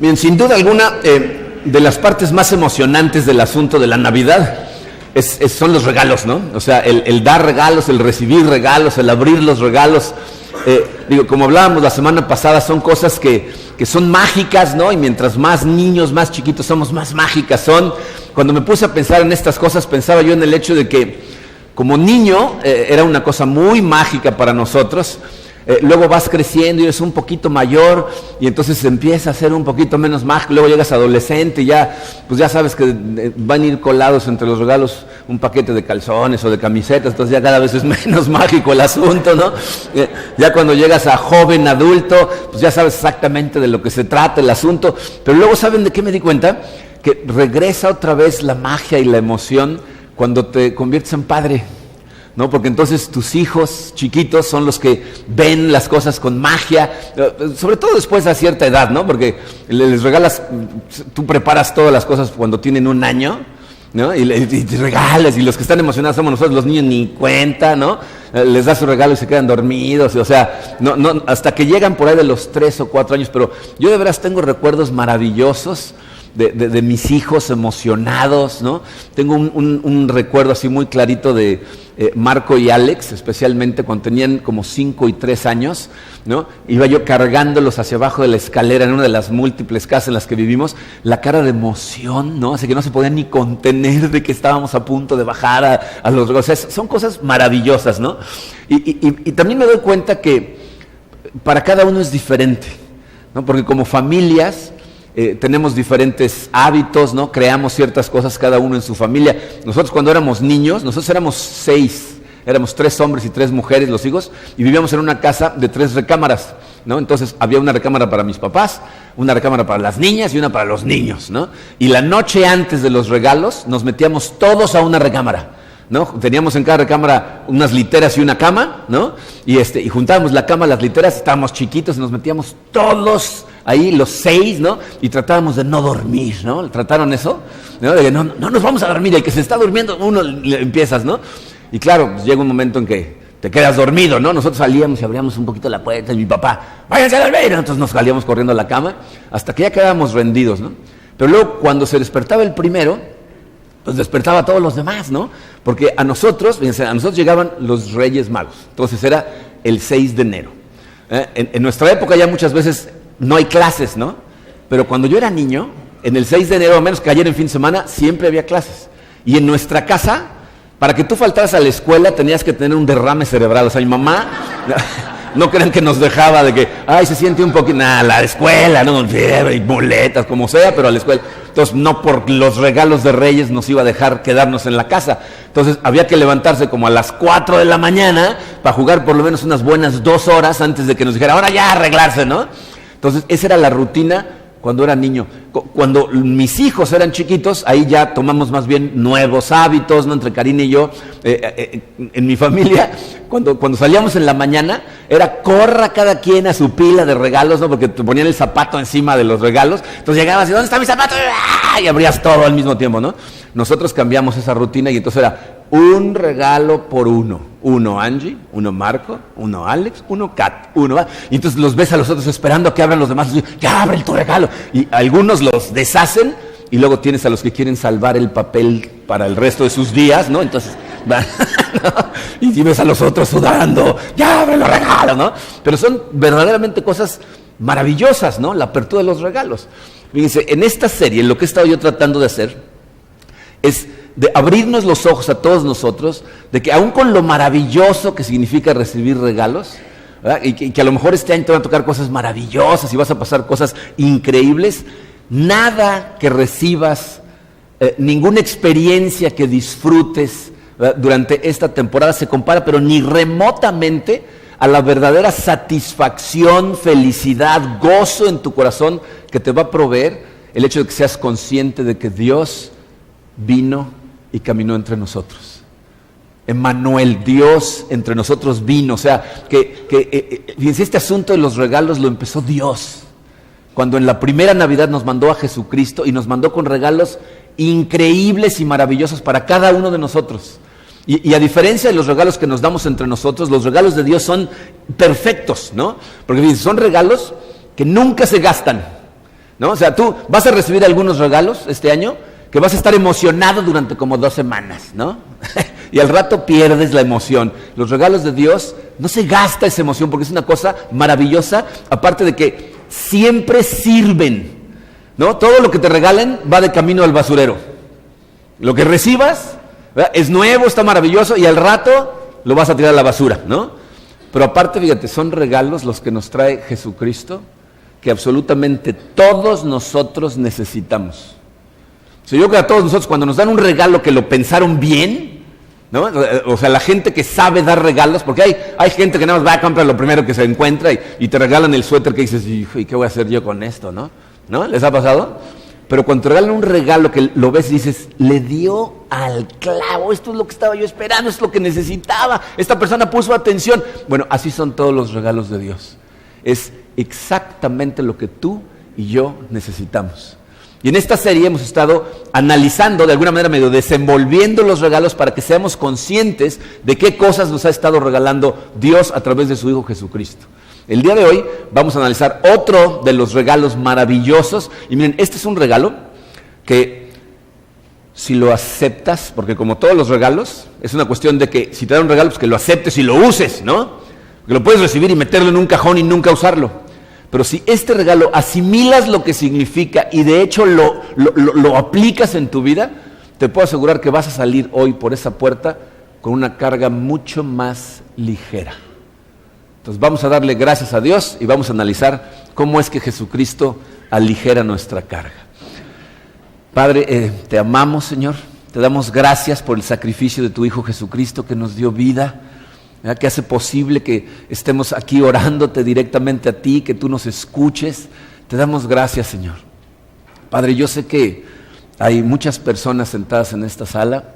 Bien, sin duda alguna, de las partes más emocionantes del asunto de la Navidad son los regalos, ¿no? O sea, el dar regalos, el recibir regalos, el abrir los regalos. Como hablábamos la semana pasada, son cosas que son mágicas, ¿no? Y mientras más niños, más chiquitos somos, más mágicas son. Cuando me puse a pensar en estas cosas, pensaba yo en el hecho de que como niño era una cosa muy mágica para nosotros. Luego vas creciendo y eres un poquito mayor y entonces empieza a ser un poquito menos mágico. Luego llegas adolescente y pues ya sabes que van a ir colados entre los regalos un paquete de calzones o de camisetas, entonces ya cada vez es menos mágico el asunto, ¿no? Ya cuando llegas a joven adulto, pues ya sabes exactamente de lo que se trata el asunto. Pero luego, ¿saben de qué me di cuenta? Que regresa otra vez la magia y la emoción cuando te conviertes en padre, ¿no? Porque entonces tus hijos chiquitos son los que ven las cosas con magia, sobre todo después de cierta edad, ¿no? Porque les regalas, tú preparas todas las cosas cuando tienen 1 año, ¿no? Y te regalas, y los que están emocionados somos nosotros, los niños ni cuenta, ¿no? Les das su regalo y se quedan dormidos, o sea, no, hasta que llegan por ahí de los 3 o 4 años, pero yo de veras tengo recuerdos maravillosos de mis hijos emocionados, ¿no? Tengo un recuerdo así muy clarito de Marco y Alex, especialmente cuando tenían como 5 y 3 años, ¿no? Iba yo cargándolos hacia abajo de la escalera en una de las múltiples casas en las que vivimos, la cara de emoción, ¿no? Así que no se podían ni contener de que estábamos a punto de bajar a los regalos. O sea, son cosas maravillosas, ¿no? Y también me doy cuenta que para cada uno es diferente, ¿no? Porque como familias tenemos diferentes hábitos, ¿no? Creamos ciertas cosas cada uno en su familia. Nosotros cuando éramos niños, nosotros éramos 6, éramos 3 hombres y 3 mujeres los hijos, y vivíamos en una casa de 3 recámaras, ¿no? Entonces había una recámara para mis papás, una recámara para las niñas y una para los niños, ¿no? Y la noche antes de los regalos nos metíamos todos a una recámara, ¿no? Teníamos en cada recámara unas literas y una cama, ¿no? Y juntábamos la cama, las literas, estábamos chiquitos y nos metíamos todos ahí, los 6, ¿no? Y tratábamos de no dormir, ¿no? ¿Trataron eso? ¿No? De que no nos vamos a dormir, el que se está durmiendo, uno le empiezas, ¿no? Y claro, pues llega un momento en que te quedas dormido, ¿no? Nosotros salíamos y abríamos un poquito la puerta y mi papá, váyanse a dormir, entonces nos salíamos corriendo a la cama hasta que ya quedábamos rendidos, ¿no? Pero luego cuando se despertaba el primero, pues despertaba a todos los demás, ¿no? Porque a nosotros llegaban los Reyes Magos, entonces era el 6 de enero. En nuestra época ya muchas veces no hay clases, ¿no? Pero cuando yo era niño, en el 6 de enero, a menos que ayer en fin de semana, siempre había clases. Y en nuestra casa, para que tú faltaras a la escuela, tenías que tener un derrame cerebral. O sea, mi mamá, no crean que nos dejaba de que, ay, se siente un poquito, nada, la escuela, no, fiebre y muletas, como sea, pero a la escuela. Entonces, no por los regalos de Reyes nos iba a dejar quedarnos en la casa. Entonces, había que levantarse como a las 4 de la mañana para jugar por lo menos unas buenas 2 horas antes de que nos dijera, ahora ya arreglarse, ¿no? Entonces, esa era la rutina cuando era niño. Cuando mis hijos eran chiquitos, ahí ya tomamos más bien nuevos hábitos, ¿no? Entre Karina y yo, en mi familia, cuando salíamos en la mañana, era corra cada quien a su pila de regalos, ¿no? Porque te ponían el zapato encima de los regalos, entonces llegabas y ¿dónde está mi zapato? Y abrías todo al mismo tiempo, ¿no? Nosotros cambiamos esa rutina y entonces era un regalo por uno. Uno Angie, uno Marco, uno Alex, uno Kat, uno... Y entonces los ves a los otros esperando a que abran los demás. Y ya abren tu regalo. Y algunos los deshacen y luego tienes a los que quieren salvar el papel para el resto de sus días, ¿no? Entonces van, ¿no? Y ves a los otros sudando, ya abren los regalos, ¿no? Pero son verdaderamente cosas maravillosas, ¿no? La apertura de los regalos. Fíjense, en esta serie lo que he estado yo tratando de hacer es de abrirnos los ojos a todos nosotros, de que aún con lo maravilloso que significa recibir regalos, ¿verdad? Y que a lo mejor este año te van a tocar cosas maravillosas y vas a pasar cosas increíbles, nada que recibas, ninguna experiencia que disfrutes, ¿verdad? Durante esta temporada se compara, pero ni remotamente, a la verdadera satisfacción, felicidad, gozo en tu corazón que te va a proveer el hecho de que seas consciente de que Dios vino y caminó entre nosotros. Emmanuel, Dios entre nosotros vino. O sea, fíjense, este asunto de los regalos lo empezó Dios. Cuando en la primera Navidad nos mandó a Jesucristo y nos mandó con regalos increíbles y maravillosos para cada uno de nosotros. Y a diferencia de los regalos que nos damos entre nosotros, los regalos de Dios son perfectos, ¿no? Porque fíjense, son regalos que nunca se gastan. ¿no? O sea, tú vas a recibir algunos regalos este año que vas a estar emocionado durante como 2 semanas, ¿no? Y al rato pierdes la emoción. Los regalos de Dios, no se gasta esa emoción porque es una cosa maravillosa, aparte de que siempre sirven, ¿no? Todo lo que te regalen va de camino al basurero. Lo que recibas, ¿verdad?, es nuevo, está maravilloso y al rato lo vas a tirar a la basura, ¿no? Pero aparte, fíjate, son regalos los que nos trae Jesucristo que absolutamente todos nosotros necesitamos. O sea, yo creo que a todos nosotros cuando nos dan un regalo que lo pensaron bien, ¿no? O sea, la gente que sabe dar regalos, porque hay gente que nada más va a comprar lo primero que se encuentra y te regalan el suéter que dices, hijo, ¿y qué voy a hacer yo con esto, no? ¿No? ¿Les ha pasado? Pero cuando te regalan un regalo que lo ves y dices, le dio al clavo, esto es lo que estaba yo esperando, esto es lo que necesitaba, esta persona puso atención. Bueno, así son todos los regalos de Dios. Es exactamente lo que tú y yo necesitamos. Y en esta serie hemos estado analizando, de alguna manera medio desenvolviendo los regalos para que seamos conscientes de qué cosas nos ha estado regalando Dios a través de su Hijo Jesucristo. El día de hoy vamos a analizar otro de los regalos maravillosos. Y miren, este es un regalo que si lo aceptas, porque como todos los regalos, es una cuestión de que si te dan un regalo, pues que lo aceptes y lo uses, ¿no? Porque lo puedes recibir y meterlo en un cajón y nunca usarlo. Pero si este regalo asimilas lo que significa y de hecho lo aplicas en tu vida, te puedo asegurar que vas a salir hoy por esa puerta con una carga mucho más ligera. Entonces vamos a darle gracias a Dios y vamos a analizar cómo es que Jesucristo aligera nuestra carga. Padre, te amamos, Señor, te damos gracias por el sacrificio de tu Hijo Jesucristo que nos dio vida, ¿verdad?, que hace posible que estemos aquí orándote directamente a ti, que tú nos escuches. Te damos gracias, Señor. Padre, yo sé que hay muchas personas sentadas en esta sala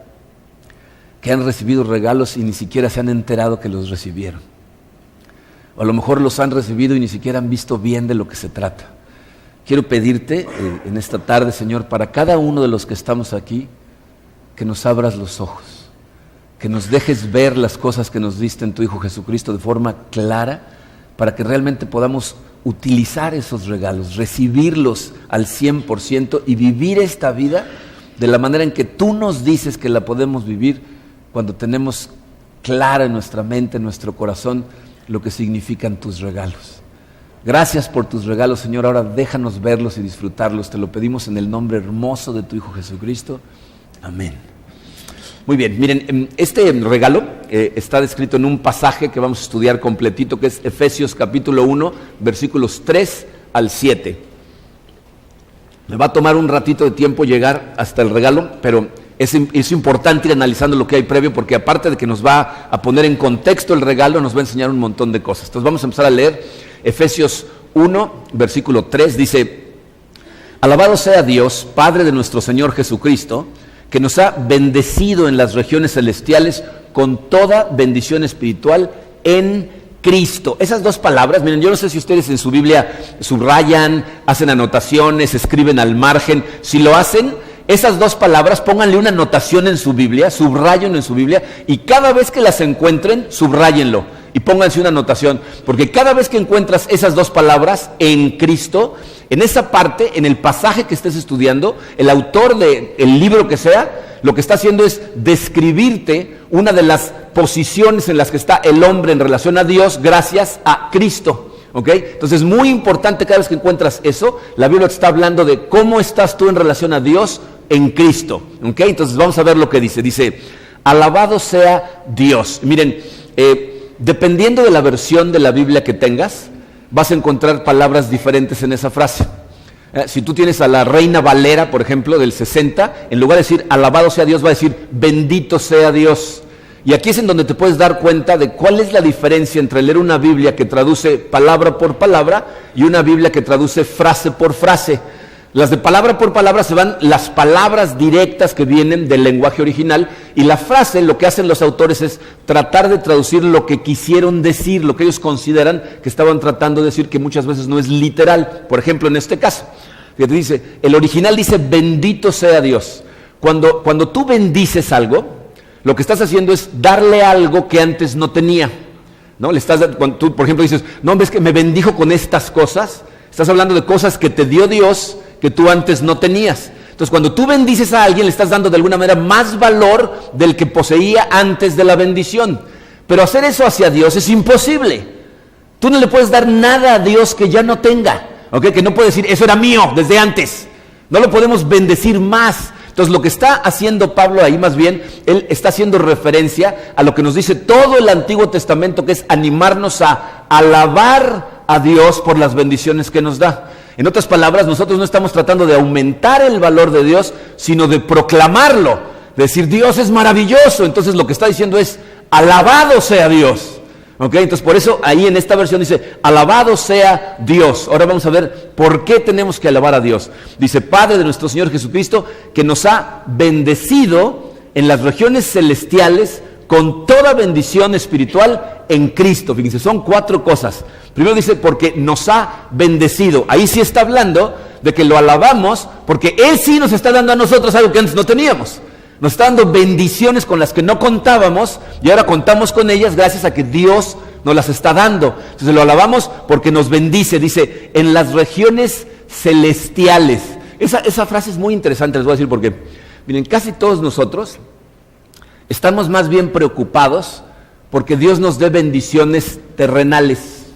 que han recibido regalos y ni siquiera se han enterado que los recibieron. O a lo mejor los han recibido y ni siquiera han visto bien de lo que se trata. Quiero pedirte en esta tarde, Señor, para cada uno de los que estamos aquí, que nos abras los ojos, que nos dejes ver las cosas que nos diste en tu Hijo Jesucristo de forma clara, para que realmente podamos utilizar esos regalos, recibirlos al 100% y vivir esta vida de la manera en que tú nos dices que la podemos vivir cuando tenemos clara en nuestra mente, en nuestro corazón, lo que significan tus regalos. Gracias por tus regalos, Señor. Ahora déjanos verlos y disfrutarlos. Te lo pedimos en el nombre hermoso de tu Hijo Jesucristo. Amén. Muy bien, miren, este regalo está descrito en un pasaje que vamos a estudiar completito, que es Efesios capítulo 1, versículos 3 al 7. Me va a tomar un ratito de tiempo llegar hasta el regalo, pero es importante ir analizando lo que hay previo, porque aparte de que nos va a poner en contexto el regalo, nos va a enseñar un montón de cosas. Entonces vamos a empezar a leer Efesios 1, versículo 3, dice: Alabado sea Dios, Padre de nuestro Señor Jesucristo, que nos ha bendecido en las regiones celestiales con toda bendición espiritual en Cristo. Esas dos palabras, miren, yo no sé si ustedes en su Biblia subrayan, hacen anotaciones, escriben al margen. Si lo hacen, esas dos palabras, pónganle una anotación en su Biblia, subrayenlo en su Biblia, y cada vez que las encuentren, subrayenlo y pónganse una anotación, porque cada vez que encuentras esas dos palabras, en Cristo, en esa parte, en el pasaje que estés estudiando, el autor del libro que sea, lo que está haciendo es describirte una de las posiciones en las que está el hombre en relación a Dios gracias a Cristo. ¿Ok? Entonces es muy importante cada vez que encuentras eso, la Biblia te está hablando de cómo estás tú en relación a Dios en Cristo. ¿Ok? Entonces vamos a ver lo que dice. Dice, alabado sea Dios. Miren, dependiendo de la versión de la Biblia que tengas, vas a encontrar palabras diferentes en esa frase. Si tú tienes a la Reina Valera, por ejemplo, del 60, en lugar de decir alabado sea Dios, va a decir bendito sea Dios. Y aquí es en donde te puedes dar cuenta de cuál es la diferencia entre leer una Biblia que traduce palabra por palabra y una Biblia que traduce frase por frase. Las de palabra por palabra se van las palabras directas que vienen del lenguaje original, y la frase, lo que hacen los autores es tratar de traducir lo que quisieron decir, lo que ellos consideran que estaban tratando de decir, que muchas veces no es literal. Por ejemplo, en este caso, fíjate, dice, el original dice bendito sea Dios. Cuando tú bendices algo, lo que estás haciendo es darle algo que antes no tenía, ¿no? Cuando tú, por ejemplo, dices, no, ves que me bendijo con estas cosas, Estás hablando de cosas que te dio Dios que tú antes no tenías. Entonces, cuando tú bendices a alguien, le estás dando de alguna manera más valor del que poseía antes de la bendición. Pero hacer eso hacia Dios es imposible. Tú no le puedes dar nada a Dios que ya no tenga, ¿ok? Que no puede decir, eso era mío desde antes. No lo podemos bendecir más. Entonces, lo que está haciendo Pablo ahí, más bien, él está haciendo referencia a lo que nos dice todo el Antiguo Testamento, que es animarnos a alabar a Dios por las bendiciones que nos da. En otras palabras, nosotros no estamos tratando de aumentar el valor de Dios, sino de proclamarlo, de decir, Dios es maravilloso. Entonces lo que está diciendo es, alabado sea Dios. ¿Ok? Entonces por eso ahí en esta versión dice, alabado sea Dios. Ahora vamos a ver por qué tenemos que alabar a Dios. Dice, Padre de nuestro Señor Jesucristo, que nos ha bendecido en las regiones celestiales con toda bendición espiritual en Cristo. Fíjense, son 4 cosas. Primero dice, porque nos ha bendecido. Ahí sí está hablando de que lo alabamos, porque Él sí nos está dando a nosotros algo que antes no teníamos. Nos está dando bendiciones con las que no contábamos, y ahora contamos con ellas gracias a que Dios nos las está dando. Entonces lo alabamos porque nos bendice. Dice, en las regiones celestiales. Esa frase es muy interesante, les voy a decir por qué. Miren, casi todos nosotros estamos más bien preocupados porque Dios nos dé bendiciones terrenales,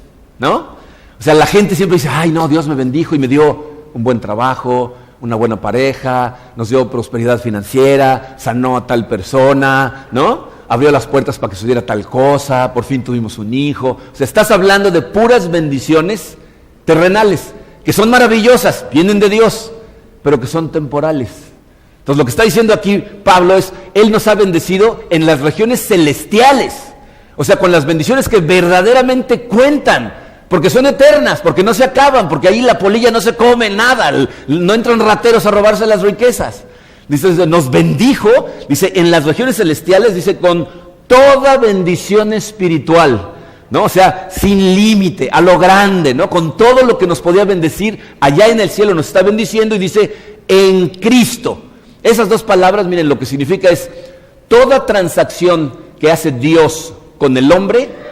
¿no? O sea, la gente siempre dice, ay no, Dios me bendijo y me dio un buen trabajo, una buena pareja, nos dio prosperidad financiera, sanó a tal persona, ¿no? Abrió las puertas para que sucediera tal cosa, por fin tuvimos un hijo. O sea, estás hablando de puras bendiciones terrenales, que son maravillosas, vienen de Dios, pero que son temporales. Entonces lo que está diciendo aquí Pablo es, Él nos ha bendecido en las regiones celestiales, o sea, con las bendiciones que verdaderamente cuentan, porque son eternas, porque no se acaban, porque ahí la polilla no se come nada, no entran rateros a robarse las riquezas. Dice, nos bendijo, dice, en las regiones celestiales, dice, con toda bendición espiritual, ¿no? O sea, sin límite, a lo grande, ¿no? Con todo lo que nos podía bendecir, allá en el cielo nos está bendiciendo, y dice, en Cristo. Esas 2 palabras, miren, lo que significa es, toda transacción que hace Dios con el hombre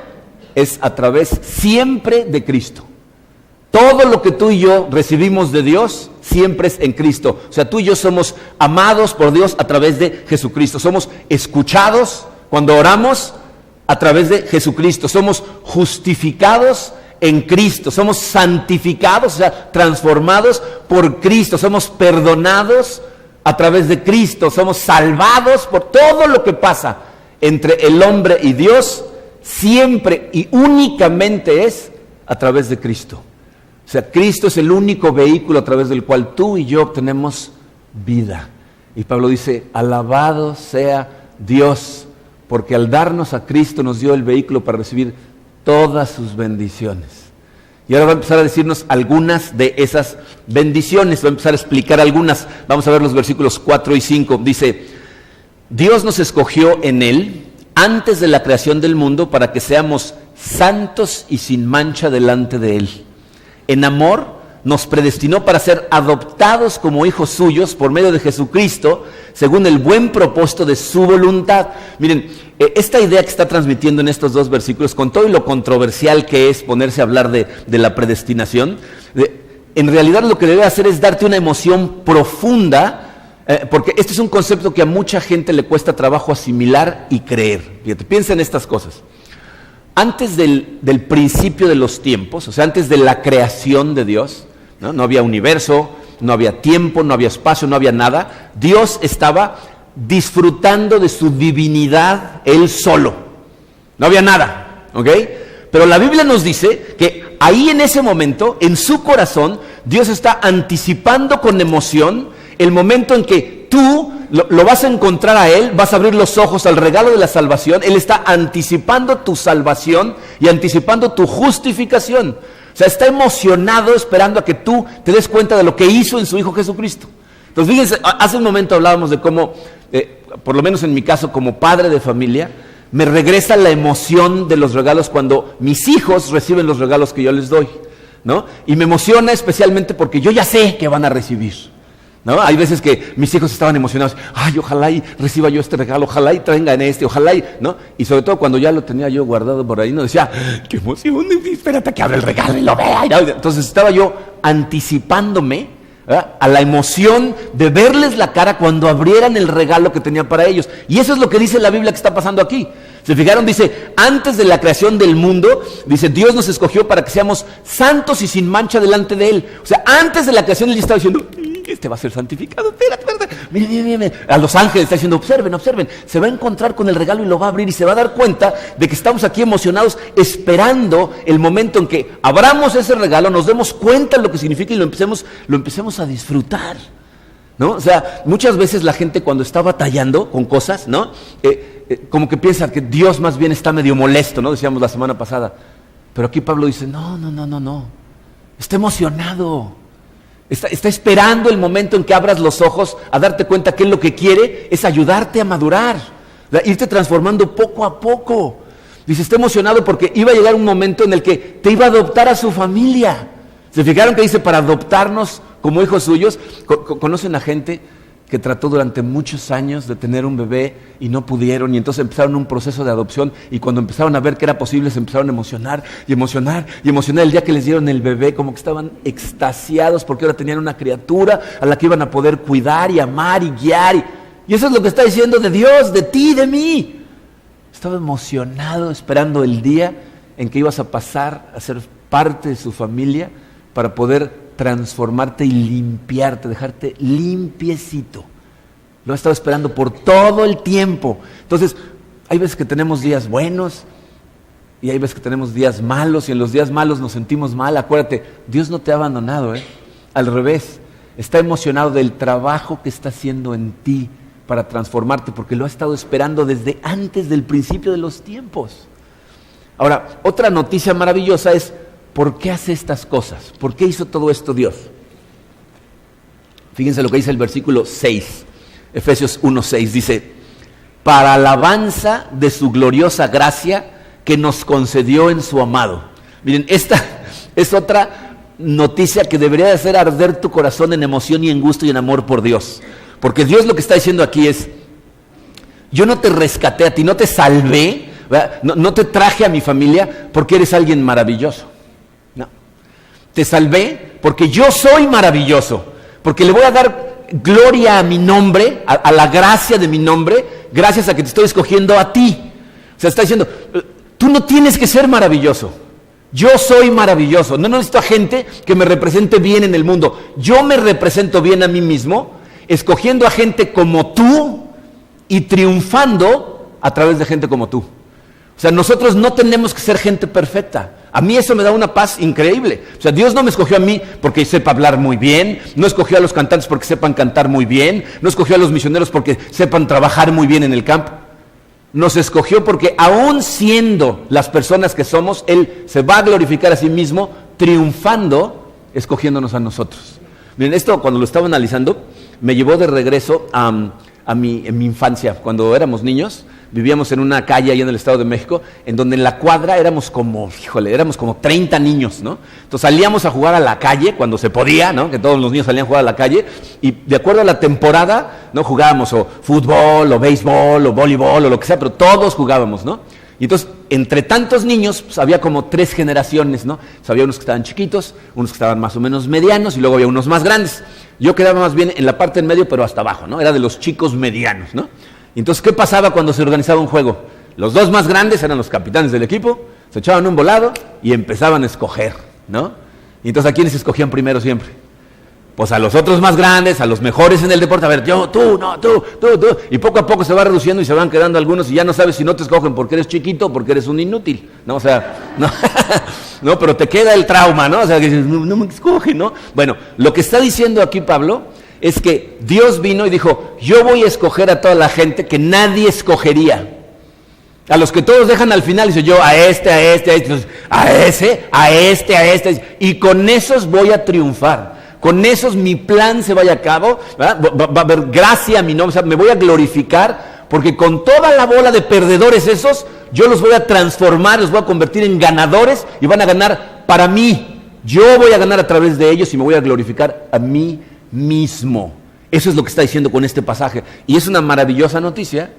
es a través siempre de Cristo. Todo lo que tú y yo recibimos de Dios siempre es en Cristo. O sea, tú y yo somos amados por Dios a través de Jesucristo. Somos escuchados cuando oramos a través de Jesucristo. Somos justificados en Cristo. Somos santificados, o sea, transformados por Cristo. Somos perdonados a través de Cristo. Somos salvados por todo lo que pasa entre el hombre y Dios. Siempre y únicamente es a través de Cristo. O sea, Cristo es el único vehículo a través del cual tú y yo obtenemos vida. Y Pablo dice, alabado sea Dios, porque al darnos a Cristo nos dio el vehículo para recibir todas sus bendiciones. Y ahora va a empezar a decirnos algunas de esas bendiciones, va a empezar a explicar algunas. Vamos a ver los versículos 4 y 5. Dice, Dios nos escogió en Él antes de la creación del mundo para que seamos santos y sin mancha delante de Él. En amor nos predestinó para ser adoptados como hijos suyos por medio de Jesucristo, según el buen propósito de su voluntad. Miren, esta idea que está transmitiendo en estos 2 versículos, con todo y lo controversial que es ponerse a hablar de la predestinación, en realidad lo que debe hacer es darte una emoción profunda, porque este es un concepto que a mucha gente le cuesta trabajo asimilar y creer. Fíjate, piensa en estas cosas. Antes del principio de los tiempos, o sea, antes de la creación de Dios, no había universo, no había tiempo, no había espacio, no había nada. Dios estaba disfrutando de su divinidad Él solo. No había nada, ¿ok? Pero la Biblia nos dice que ahí en ese momento, en su corazón, Dios está anticipando con emoción el momento en que tú lo vas a encontrar a Él, vas a abrir los ojos al regalo de la salvación. Él está anticipando tu salvación y anticipando tu justificación. O sea, está emocionado esperando a que tú te des cuenta de lo que hizo en su Hijo Jesucristo. Entonces, fíjense, hace un momento hablábamos de cómo, por lo menos en mi caso, como padre de familia, me regresa la emoción de los regalos cuando mis hijos reciben los regalos que yo les doy, ¿no? Y me emociona especialmente porque yo ya sé que van a recibir, ¿no? Hay veces que mis hijos estaban emocionados, ay, ojalá y reciba yo este regalo, ojalá y traigan este, ojalá y, ¿no? Y sobre todo cuando ya lo tenía yo guardado por ahí, no decía, qué emoción, espérate que abra el regalo y lo vea. Entonces estaba yo anticipándome, ¿verdad?, a la emoción de verles la cara cuando abrieran el regalo que tenía para ellos. Y eso es lo que dice la Biblia que está pasando aquí. ¿Se fijaron? Dice, antes de la creación del mundo, dice, Dios nos escogió para que seamos santos y sin mancha delante de Él. O sea, antes de la creación Él ya estaba diciendo, este va a ser santificado, espérate. Miren. A los ángeles está diciendo, observen. Se va a encontrar con el regalo y lo va a abrir y se va a dar cuenta de que estamos aquí emocionados esperando el momento en que abramos ese regalo, nos demos cuenta de lo que significa y lo empecemos a disfrutar, ¿no? O sea, muchas veces la gente cuando está batallando con cosas, ¿no? Como que piensa que Dios más bien está medio molesto, ¿no? Decíamos la semana pasada. Pero aquí Pablo dice, no. Está emocionado. Está esperando el momento en que abras los ojos a darte cuenta que Él lo que quiere es ayudarte a madurar, irte transformando poco a poco. Dice, está emocionado porque iba a llegar un momento en el que te iba a adoptar a su familia. ¿Se fijaron que dice para adoptarnos como hijos suyos? ¿Conocen a gente que trató durante muchos años de tener un bebé y no pudieron, y entonces empezaron un proceso de adopción, y cuando empezaron a ver que era posible se empezaron a emocionar el día que les dieron el bebé, como que estaban extasiados porque ahora tenían una criatura a la que iban a poder cuidar y amar y guiar, y eso es lo que está diciendo de Dios, de ti, de mí. Estaba emocionado esperando el día en que ibas a pasar a ser parte de su familia para poder transformarte y limpiarte, dejarte limpiecito. Lo he estado esperando por todo el tiempo. Entonces, hay veces que tenemos días buenos y hay veces que tenemos días malos, y en los días malos nos sentimos mal. Acuérdate, Dios no te ha abandonado, al revés, está emocionado del trabajo que está haciendo en ti para transformarte, porque lo ha estado esperando desde antes del principio de los tiempos. Ahora, otra noticia maravillosa es, ¿por qué hace estas cosas? ¿Por qué hizo todo esto Dios? Fíjense lo que dice el versículo 6, Efesios 1:6, dice, para alabanza de su gloriosa gracia que nos concedió en su amado. Miren, esta es otra noticia que debería de hacer arder tu corazón en emoción y en gusto y en amor por Dios. Porque Dios lo que está diciendo aquí es, yo no te rescaté a ti, no te salvé, no te traje a mi familia porque eres alguien maravilloso. Te salvé porque yo soy maravilloso, porque le voy a dar gloria a mi nombre, a la gracia de mi nombre, gracias a que te estoy escogiendo a ti. O sea, está diciendo, tú no tienes que ser maravilloso, yo soy maravilloso. No necesito a gente que me represente bien en el mundo, yo me represento bien a mí mismo, escogiendo a gente como tú y triunfando a través de gente como tú. O sea, nosotros no tenemos que ser gente perfecta. A mí eso me da una paz increíble. O sea, Dios no me escogió a mí porque sepa hablar muy bien, no escogió a los cantantes porque sepan cantar muy bien, no escogió a los misioneros porque sepan trabajar muy bien en el campo. Nos escogió porque aún siendo las personas que somos, Él se va a glorificar a sí mismo, triunfando, escogiéndonos a nosotros. Miren, esto cuando lo estaba analizando, me llevó de regreso en mi infancia, cuando éramos niños. Vivíamos en una calle ahí en el Estado de México, en donde en la cuadra éramos como 30 niños, ¿no? Entonces salíamos a jugar a la calle cuando se podía, ¿no? Que todos los niños salían a jugar a la calle, y de acuerdo a la temporada, ¿no? Jugábamos o fútbol, o béisbol, o voleibol, o lo que sea, pero todos jugábamos, ¿no? Y entonces, entre tantos niños, pues, había como 3 generaciones, ¿no? Pues, había unos que estaban chiquitos, unos que estaban más o menos medianos, y luego había unos más grandes. Yo quedaba más bien en la parte en medio, pero hasta abajo, ¿no? Era de los chicos medianos, ¿no? Entonces, ¿qué pasaba cuando se organizaba un juego? Los 2 más grandes eran los capitanes del equipo, se echaban un volado y empezaban a escoger, ¿no? Y entonces, ¿a quiénes escogían primero siempre? Pues a los otros más grandes, a los mejores en el deporte. A ver, tú. Y poco a poco se va reduciendo y se van quedando algunos y ya no sabes si no te escogen porque eres chiquito o porque eres un inútil, ¿no? O sea, no, pero te queda el trauma, ¿no? O sea, que no me escogen, ¿no? Bueno, lo que está diciendo aquí Pablo es que Dios vino y dijo, yo voy a escoger a toda la gente que nadie escogería. A los que todos dejan al final, dice yo, a este, y con esos voy a triunfar. Con esos mi plan se vaya a cabo, va a haber gracia a mi nombre, o sea, me voy a glorificar, porque con toda la bola de perdedores esos, yo los voy a transformar, los voy a convertir en ganadores y van a ganar para mí. Yo voy a ganar a través de ellos y me voy a glorificar a mí mismo. Eso es lo que está diciendo con este pasaje. Y es una maravillosa noticia,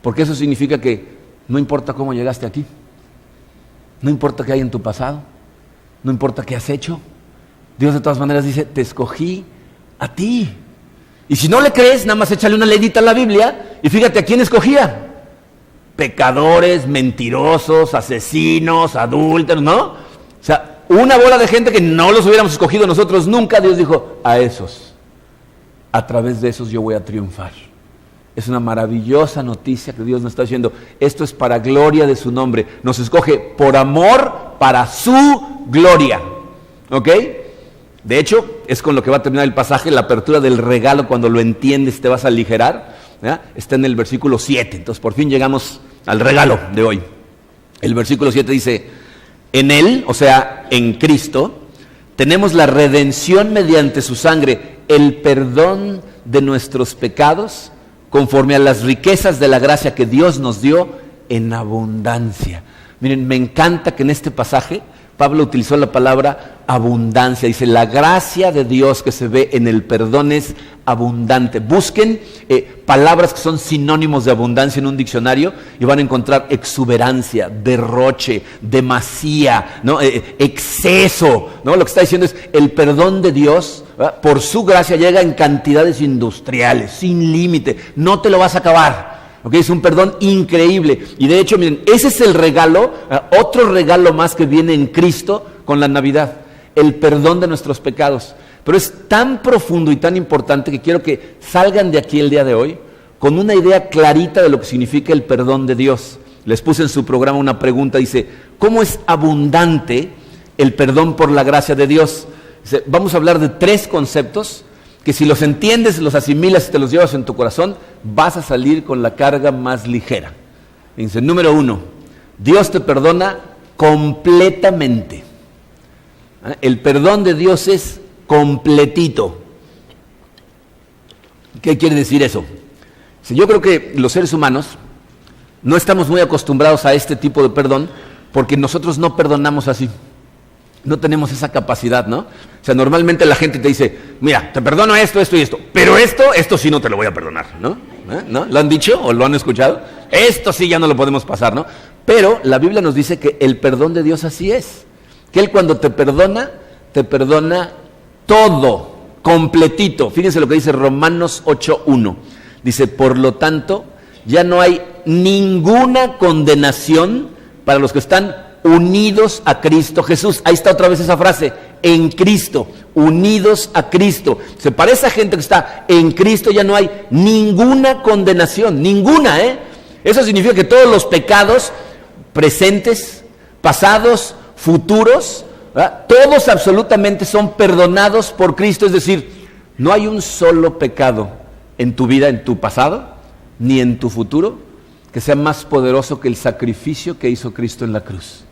porque eso significa que no importa cómo llegaste aquí, no importa qué hay en tu pasado, no importa qué has hecho, Dios de todas maneras dice, te escogí a ti. Y si no le crees, nada más échale una leidita a la Biblia y fíjate a quién escogía. Pecadores, mentirosos, asesinos, adúlteros, ¿no? O sea, una bola de gente que no los hubiéramos escogido nosotros nunca. Dios dijo, a esos, a través de esos yo voy a triunfar. Es una maravillosa noticia que Dios nos está diciendo. Esto es para gloria de su nombre. Nos escoge por amor para su gloria. ¿Ok? De hecho, es con lo que va a terminar el pasaje, la apertura del regalo. Cuando lo entiendes te vas a aligerar, ¿ya? Está en el versículo 7. Entonces por fin llegamos al regalo de hoy. El versículo 7 dice, en Él, o sea, en Cristo, tenemos la redención mediante su sangre, el perdón de nuestros pecados, conforme a las riquezas de la gracia que Dios nos dio en abundancia. Miren, me encanta que en este pasaje Pablo utilizó la palabra abundancia. Dice, la gracia de Dios que se ve en el perdón es abundante. Busquen palabras que son sinónimos de abundancia en un diccionario y van a encontrar exuberancia, derroche, demasía, ¿no? Exceso, ¿no? Lo que está diciendo es, el perdón de Dios, ¿verdad?, por su gracia llega en cantidades industriales, sin límite, no te lo vas a acabar. Okay, es un perdón increíble. Y de hecho, miren, ese es el regalo, otro regalo más que viene en Cristo con la Navidad, el perdón de nuestros pecados. Pero es tan profundo y tan importante que quiero que salgan de aquí el día de hoy con una idea clarita de lo que significa el perdón de Dios. Les puse en su programa una pregunta, dice, ¿cómo es abundante el perdón por la gracia de Dios? Dice, vamos a hablar de 3 conceptos que si los entiendes, los asimilas y te los llevas en tu corazón, vas a salir con la carga más ligera. Dice, número 1, Dios te perdona completamente. El perdón de Dios es completito. ¿Qué quiere decir eso? Yo creo que los seres humanos no estamos muy acostumbrados a este tipo de perdón porque nosotros no perdonamos así. No tenemos esa capacidad, ¿no? O sea, normalmente la gente te dice, mira, te perdono esto, esto y esto, pero esto sí no te lo voy a perdonar, ¿no? ¿No? ¿Lo han dicho o lo han escuchado? Esto sí ya no lo podemos pasar, ¿no? Pero la Biblia nos dice que el perdón de Dios así es. Que Él cuando te perdona todo, completito. Fíjense lo que dice Romanos 8:1. Dice, por lo tanto, ya no hay ninguna condenación para los que están unidos a Cristo Jesús. Ahí está otra vez esa frase, en Cristo, unidos a Cristo. Para esa gente que está en Cristo ya no hay ninguna condenación, ninguna, Eso significa que todos los pecados presentes, pasados, futuros, ¿verdad?, todos absolutamente son perdonados por Cristo. Es decir, no hay un solo pecado en tu vida, en tu pasado, ni en tu futuro, que sea más poderoso que el sacrificio que hizo Cristo en la cruz.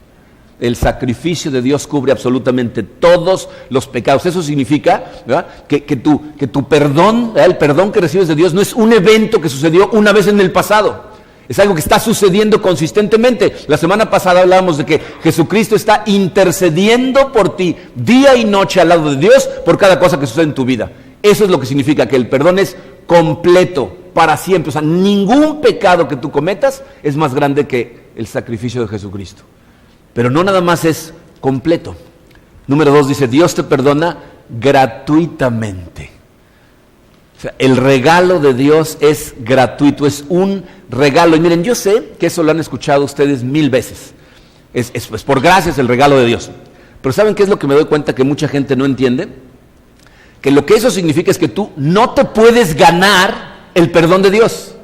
El sacrificio de Dios cubre absolutamente todos los pecados. Eso significa, ¿verdad?, que tu perdón, ¿verdad?, el perdón que recibes de Dios no es un evento que sucedió una vez en el pasado. Es algo que está sucediendo consistentemente. La semana pasada hablábamos de que Jesucristo está intercediendo por ti día y noche al lado de Dios por cada cosa que sucede en tu vida. Eso es lo que significa que el perdón es completo, para siempre. O sea, ningún pecado que tú cometas es más grande que el sacrificio de Jesucristo. Pero no nada más es completo. Número 2 dice, Dios te perdona gratuitamente. O sea, el regalo de Dios es gratuito, es un regalo. Y miren, yo sé que eso lo han escuchado ustedes 1000 veces. Es por gracia es el regalo de Dios. Pero ¿saben qué es lo que me doy cuenta que mucha gente no entiende? Que lo que eso significa es que tú no te puedes ganar el perdón de Dios.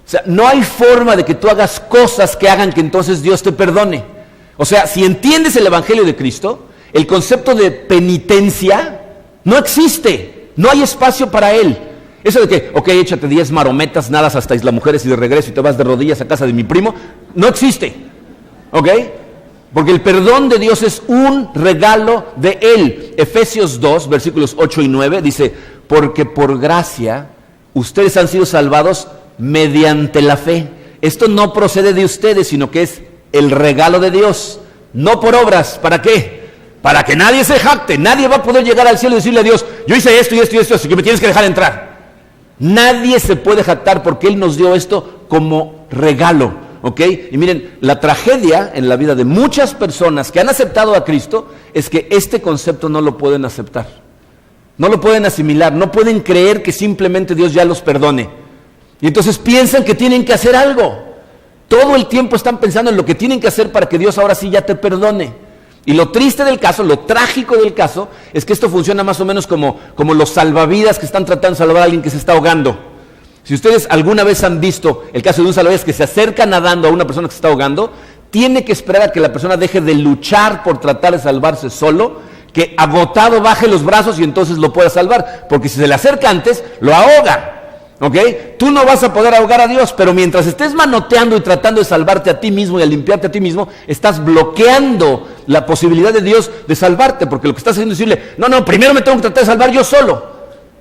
O sea, no hay forma de que tú hagas cosas que hagan que entonces Dios te perdone. O sea, si entiendes el Evangelio de Cristo, el concepto de penitencia no existe, no hay espacio para él. Eso de que, ok, échate 10 marometas, nadas hasta Isla Mujeres y de regreso y te vas de rodillas a casa de mi primo, no existe, ¿ok? Porque el perdón de Dios es un regalo de Él. Efesios 2, versículos 8 y 9, dice, porque por gracia ustedes han sido salvados mediante la fe. Esto no procede de ustedes, sino que es el regalo de Dios, no por obras. ¿Para qué? para que nadie se jacte. Nadie va a poder llegar al cielo y decirle a Dios, yo hice esto y esto y esto, así que me tienes que dejar entrar. Nadie se puede jactar porque Él nos dio esto como regalo, ¿ok? Y miren, la tragedia en la vida de muchas personas que han aceptado a Cristo es que este concepto no lo pueden aceptar. No lo pueden asimilar, no pueden creer que simplemente Dios ya los perdone. Y entonces piensan que tienen que hacer algo. Todo el tiempo están pensando en lo que tienen que hacer para que Dios ahora sí ya te perdone. Y lo triste del caso, lo trágico del caso, es que esto funciona más o menos como los salvavidas que están tratando de salvar a alguien que se está ahogando. Si ustedes alguna vez han visto el caso de un salvavidas que se acerca nadando a una persona que se está ahogando, tiene que esperar a que la persona deje de luchar por tratar de salvarse solo, que agotado baje los brazos y entonces lo pueda salvar, porque si se le acerca antes, lo ahoga. ¿Ok? Tú no vas a poder ahogar a Dios, pero mientras estés manoteando y tratando de salvarte a ti mismo y a limpiarte a ti mismo, estás bloqueando la posibilidad de Dios de salvarte, porque lo que estás haciendo es decirle, no, primero me tengo que tratar de salvar yo solo.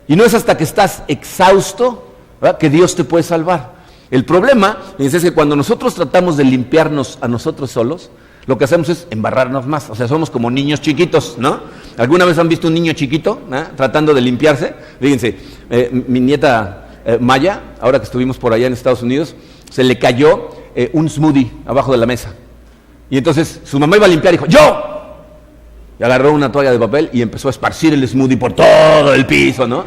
Y no es hasta que estás exhausto, ¿verdad?, que Dios te puede salvar. El problema es que cuando nosotros tratamos de limpiarnos a nosotros solos, lo que hacemos es embarrarnos más. O sea, somos como niños chiquitos, ¿no? ¿Alguna vez han visto un niño chiquito, ¿no?, tratando de limpiarse? Fíjense, mi nieta Maya, ahora que estuvimos por allá en Estados Unidos, se le cayó un smoothie abajo de la mesa. Y entonces su mamá iba a limpiar y dijo, ¡yo! Y agarró una toalla de papel y empezó a esparcir el smoothie por todo el piso, ¿no?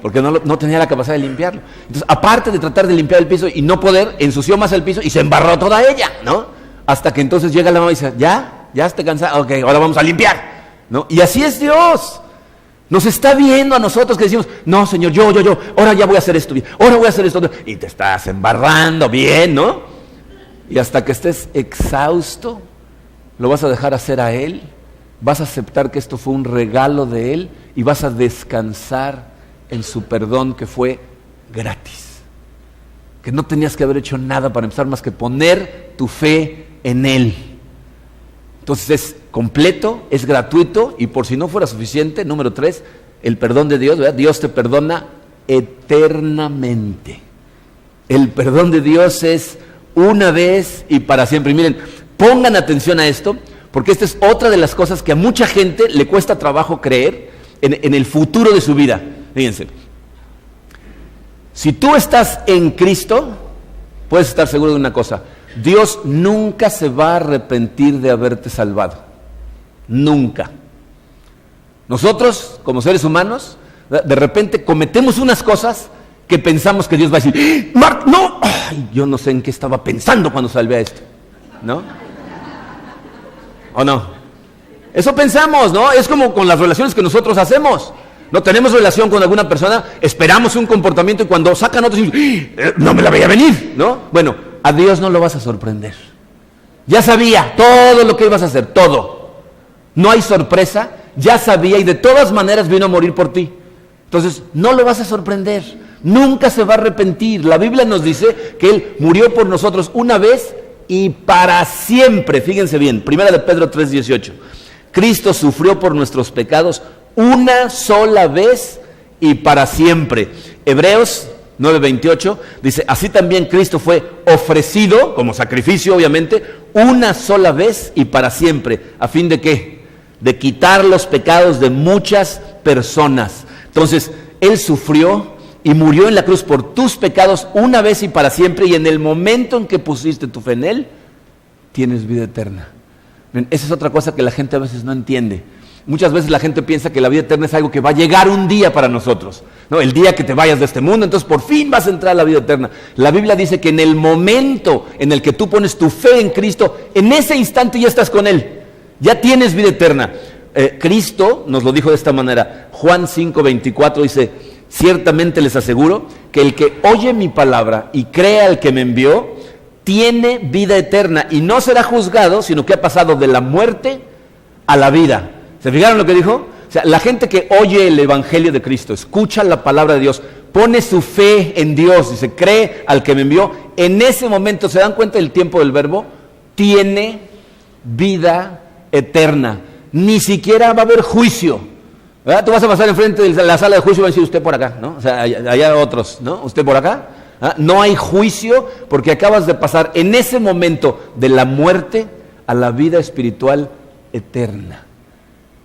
Porque no tenía la capacidad de limpiarlo. Entonces, aparte de tratar de limpiar el piso y no poder, ensució más el piso y se embarró toda ella, ¿no? Hasta que entonces llega la mamá y dice, ¿ya esté cansada? Ok, ahora vamos a limpiar, ¿no? Y así es Dios. Nos está viendo a nosotros que decimos, no, Señor, yo, ahora ya voy a hacer esto bien, ahora voy a hacer esto, y te estás embarrando bien, ¿no? Y hasta que estés exhausto, lo vas a dejar hacer a Él, vas a aceptar que esto fue un regalo de Él y vas a descansar en su perdón que fue gratis. Que no tenías que haber hecho nada para empezar más que poner tu fe en Él. Entonces es completo, es gratuito, y por si no fuera suficiente, número 3, el perdón de Dios, ¿verdad? Dios te perdona eternamente. El perdón de Dios es una vez y para siempre. Y miren, pongan atención a esto, porque esta es otra de las cosas que a mucha gente le cuesta trabajo creer en el futuro de su vida. Fíjense, si tú estás en Cristo, puedes estar seguro de una cosa: Dios nunca se va a arrepentir de haberte salvado. Nunca. Nosotros, como seres humanos, de repente cometemos unas cosas que pensamos que Dios va a decir, Mark, no, ay, yo no sé en qué estaba pensando cuando salvé a esto, ¿no? ¿O no? Eso pensamos, ¿no? Es como con las relaciones que nosotros hacemos. No tenemos relación con alguna persona, esperamos un comportamiento y cuando sacan otro, no me la veía venir, ¿no? Bueno, a Dios no lo vas a sorprender. Ya sabía todo lo que ibas a hacer, todo. No hay sorpresa, ya sabía y de todas maneras vino a morir por ti. Entonces, no lo vas a sorprender, nunca se va a arrepentir. La Biblia nos dice que Él murió por nosotros una vez y para siempre. Fíjense bien, 1 de Pedro 3:18. Cristo sufrió por nuestros pecados una sola vez y para siempre. Hebreos 9:28 dice, así también Cristo fue ofrecido, como sacrificio obviamente, una sola vez y para siempre. ¿A fin de qué? De quitar los pecados de muchas personas. Entonces, Él sufrió y murió en la cruz por tus pecados una vez y para siempre, y en el momento en que pusiste tu fe en Él, tienes vida eterna. Esa es otra cosa que la gente a veces no entiende. Muchas veces la gente piensa que la vida eterna es algo que va a llegar un día para nosotros, ¿no? El día que te vayas de este mundo, entonces por fin vas a entrar a la vida eterna. La Biblia dice que en el momento en el que tú pones tu fe en Cristo, en ese instante ya estás con Él, ya tienes vida eterna. Cristo nos lo dijo de esta manera, Juan 5:24 dice, ciertamente les aseguro que el que oye mi palabra y crea al que me envió, tiene vida eterna y no será juzgado, sino que ha pasado de la muerte a la vida. ¿Se fijaron lo que dijo? O sea, la gente que oye el Evangelio de Cristo, escucha la palabra de Dios, pone su fe en Dios y se cree al que me envió, en ese momento, ¿se dan cuenta del tiempo del verbo? Tiene vida eterna. Ni siquiera va a haber juicio, ¿verdad? Tú vas a pasar enfrente de la sala de juicio y va a decir usted por acá, ¿no? O sea, allá otros, ¿no? Usted por acá. ¿Ah? No hay juicio porque acabas de pasar en ese momento de la muerte a la vida espiritual eterna.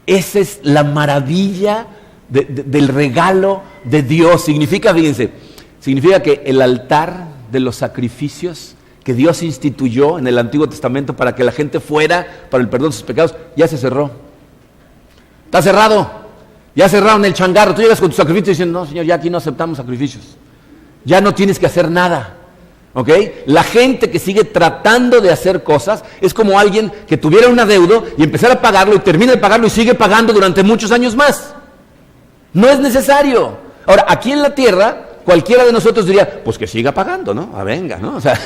Esa es la maravilla del regalo de Dios. Significa, fíjense, significa que el altar de los sacrificios que Dios instituyó en el Antiguo Testamento para que la gente fuera para el perdón de sus pecados, ya se cerró. Está cerrado. Ya cerraron el changarro. Tú llegas con tu sacrificio y dices, no, Señor, ya aquí no aceptamos sacrificios. Ya no tienes que hacer nada. ¿Ok? La gente que sigue tratando de hacer cosas es como alguien que tuviera un adeudo y empezara a pagarlo y termina de pagarlo y sigue pagando durante muchos años más. No es necesario. Ahora, aquí en la tierra, cualquiera de nosotros diría, pues que siga pagando, ¿no? Venga, ¿no? O sea,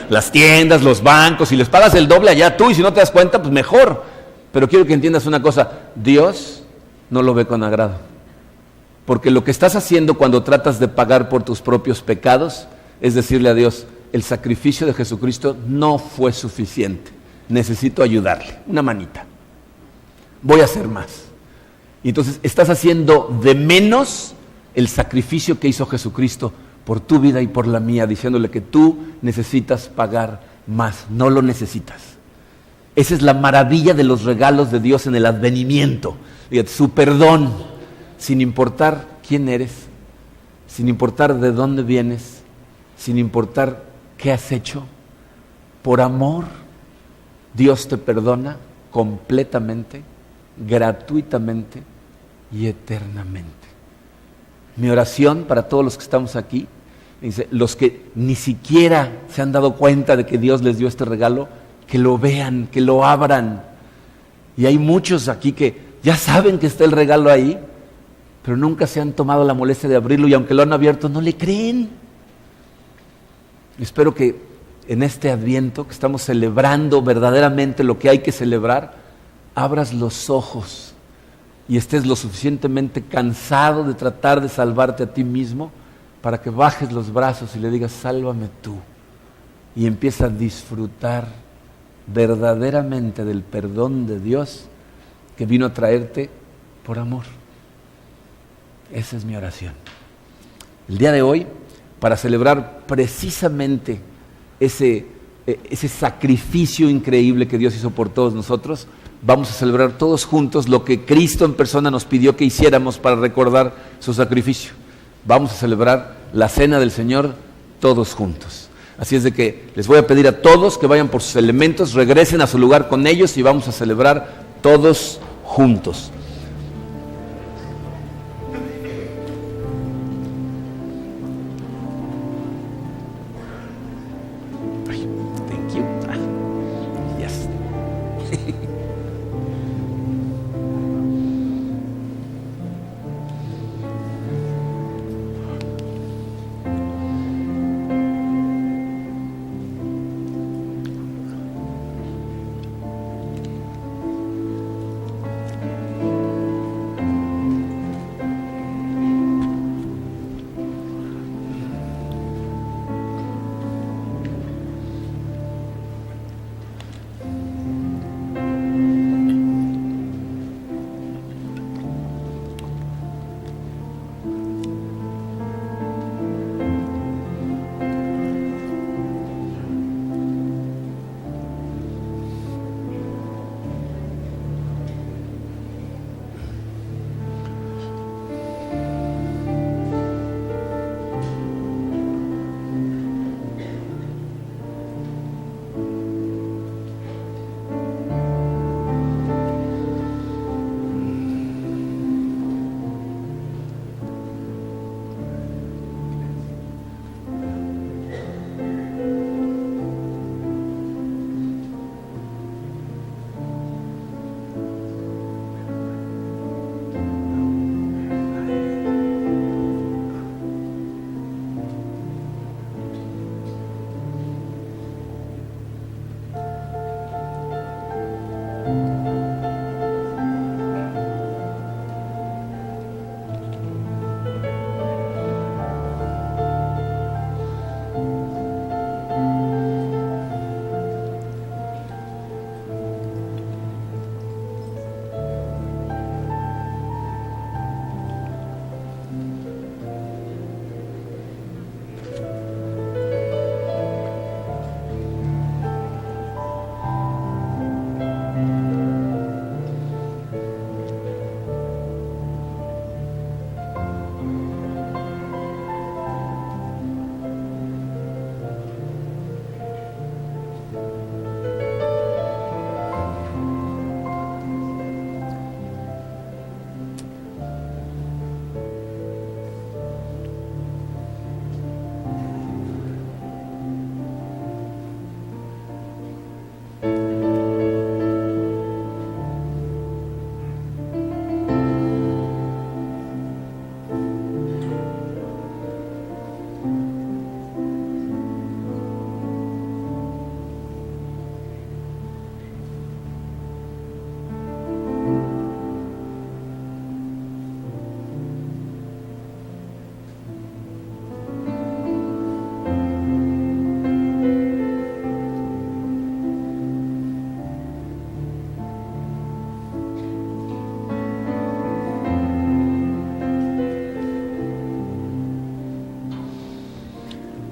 las tiendas, los bancos, si les pagas el doble allá tú y si no te das cuenta, pues mejor. Pero quiero que entiendas una cosa, Dios no lo ve con agrado. Porque lo que estás haciendo cuando tratas de pagar por tus propios pecados es decirle a Dios, el sacrificio de Jesucristo no fue suficiente. Necesito ayudarle, una manita. Voy a hacer más. Y entonces estás haciendo de menos el sacrificio que hizo Jesucristo por tu vida y por la mía, diciéndole que tú necesitas pagar más, no lo necesitas. Esa es la maravilla de los regalos de Dios en el advenimiento. Fíjate, su perdón, sin importar quién eres, sin importar de dónde vienes, sin importar qué has hecho, por amor, Dios te perdona completamente, gratuitamente y eternamente. Mi oración para todos los que estamos aquí, dice, los que ni siquiera se han dado cuenta de que Dios les dio este regalo, que lo vean, que lo abran. Y hay muchos aquí que ya saben que está el regalo ahí, pero nunca se han tomado la molestia de abrirlo y aunque lo han abierto no le creen. Espero que en este Adviento que estamos celebrando verdaderamente lo que hay que celebrar, abras los ojos y estés lo suficientemente cansado de tratar de salvarte a ti mismo para que bajes los brazos y le digas, sálvame tú, y empieza a disfrutar verdaderamente del perdón de Dios que vino a traerte por amor. Esa es mi oración. El día de hoy, para celebrar precisamente ese sacrificio increíble que Dios hizo por todos nosotros, vamos a celebrar todos juntos lo que Cristo en persona nos pidió que hiciéramos para recordar su sacrificio. Vamos a celebrar la cena del Señor todos juntos. Así es de que les voy a pedir a todos que vayan por sus elementos, regresen a su lugar con ellos y vamos a celebrar todos juntos. Thank you. Yes.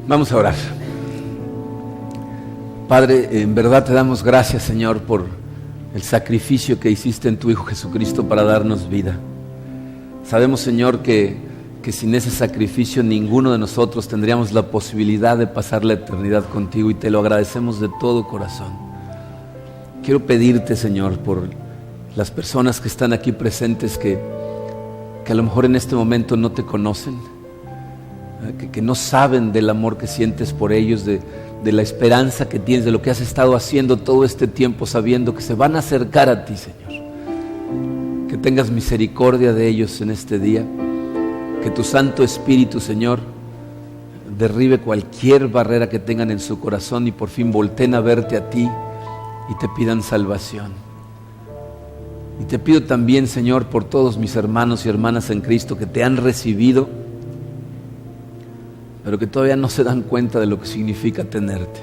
Vamos a orar. Padre, en verdad te damos gracias, Señor, por el sacrificio que hiciste en tu Hijo Jesucristo para darnos vida. Sabemos, Señor, que sin ese sacrificio ninguno de nosotros tendríamos la posibilidad de pasar la eternidad contigo, y te lo agradecemos de todo corazón. Quiero pedirte, Señor, por las personas que están aquí presentes que a lo mejor en este momento no te conocen, que no saben del amor que sientes por ellos, de la esperanza que tienes, de lo que has estado haciendo todo este tiempo, sabiendo que se van a acercar a ti, Señor. Que tengas misericordia de ellos en este día, que tu Santo Espíritu, Señor, derribe cualquier barrera que tengan en su corazón y por fin volteen a verte a ti y te pidan salvación. Y te pido también, Señor, por todos mis hermanos y hermanas en Cristo que te han recibido, pero que todavía no se dan cuenta de lo que significa tenerte.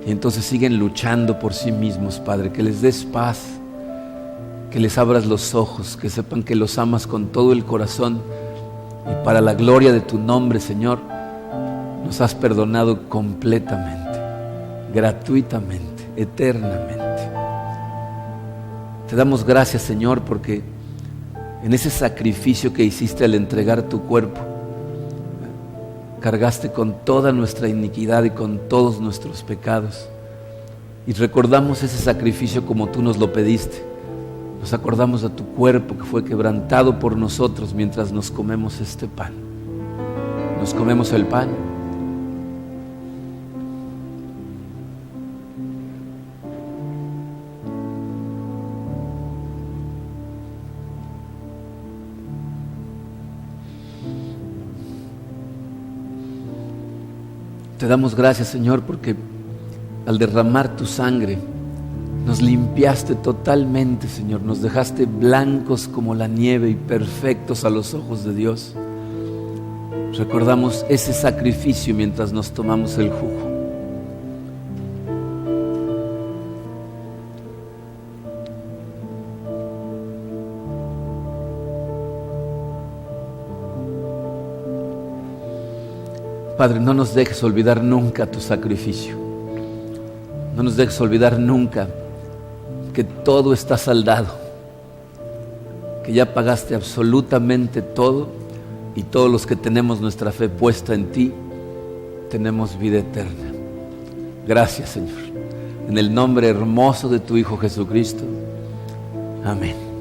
Y entonces siguen luchando por sí mismos, Padre, que les des paz, que les abras los ojos, que sepan que los amas con todo el corazón, y para la gloria de tu nombre, Señor, nos has perdonado completamente, gratuitamente, eternamente. Te damos gracias, Señor, porque en ese sacrificio que hiciste al entregar tu cuerpo, cargaste con toda nuestra iniquidad y con todos nuestros pecados. Y recordamos ese sacrificio como tú nos lo pediste. Nos acordamos de tu cuerpo que fue quebrantado por nosotros mientras nos comemos este pan. Nos comemos el pan. Te damos gracias, Señor, porque al derramar tu sangre nos limpiaste totalmente, Señor. Nos dejaste blancos como la nieve y perfectos a los ojos de Dios. Recordamos ese sacrificio mientras nos tomamos el jugo. Padre, no nos dejes olvidar nunca tu sacrificio. No nos dejes olvidar nunca que todo está saldado, que ya pagaste absolutamente todo, y todos los que tenemos nuestra fe puesta en ti, tenemos vida eterna. Gracias, Señor. En el nombre hermoso de tu Hijo Jesucristo. Amén.